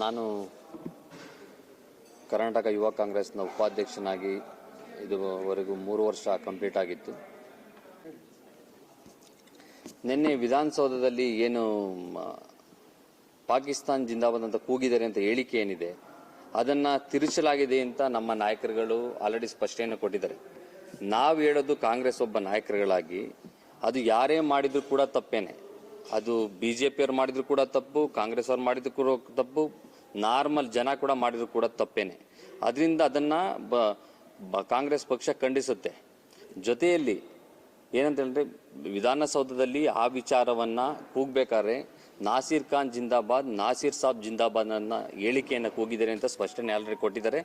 ನಾನು ಕರ್ನಾಟಕ ಯುವ ಕಾಂಗ್ರೆಸ್ನ ಉಪಾಧ್ಯಕ್ಷನಾಗಿ ಇದುವರೆಗೂ 3 ವರ್ಷ ಕಂಪ್ಲೀಟ್ ಆಗಿತ್ತು. ನಿನ್ನೆ ವಿಧಾನಸೌಧದಲ್ಲಿ ಏನು ಪಾಕಿಸ್ತಾನ್ ಜಿಂದಾಬಾದ್ ಅಂತ ಕೂಗಿದ್ದಾರೆ ಅಂತ ಹೇಳಿಕೆ ಏನಿದೆ ಅದನ್ನ ತಿರುಚಲಾಗಿದೆ ಅಂತ ನಮ್ಮ ನಾಯಕರುಗಳು ಆಲ್ರೆಡಿ ಸ್ಪಷ್ಟನೆ ಕೊಟ್ಟಿದ್ದಾರೆ. ನಾವು ಹೇಳೋದು ಕಾಂಗ್ರೆಸ್ ಒಬ್ಬ ನಾಯಕರುಗಳಾಗಿ ಅದು ಯಾರೇ ಮಾಡಿದ್ರು ಕೂಡ ತಪ್ಪೇನೆ. ಅದು ಬಿಜೆಪಿಯವ್ರು ಮಾಡಿದ್ರು ಕೂಡ ತಪ್ಪು, ಕಾಂಗ್ರೆಸ್ ಅವ್ರು ಮಾಡಿದ್ರು ಕೂಡ ತಪ್ಪು, ನಾರ್ಮಲ್ ಜನ ಕೂಡ ಮಾಡಿದ್ರು ಕೂಡ ತಪ್ಪೇನೆ. ಅದರಿಂದ ಅದನ್ನ ಕಾಂಗ್ರೆಸ್ ಪಕ್ಷ ಖಂಡಿಸುತ್ತೆ. ಜೊತೆಯಲ್ಲಿ ಏನಂತ ಹೇಳಿದ್ರೆ ವಿಧಾನಸೌಧದಲ್ಲಿ ಆ ವಿಚಾರವನ್ನ ಕೂಗಬೇಕಾದ್ರೆ ನಾಸೀರ್ ಖಾನ್ ಜಿಂದಾಬಾದ್, ನಾಸೀರ್ ಸಾಬ್ ಜಿಂದಾಬಾದ್ ಅನ್ನ ಹೇಳಿಕೆಯನ್ನು ಕೂಗಿದ್ದಾರೆ ಅಂತ ಸ್ಪಷ್ಟನೆ ಆಲ್ರೆಡಿ ಕೊಟ್ಟಿದ್ದಾರೆ.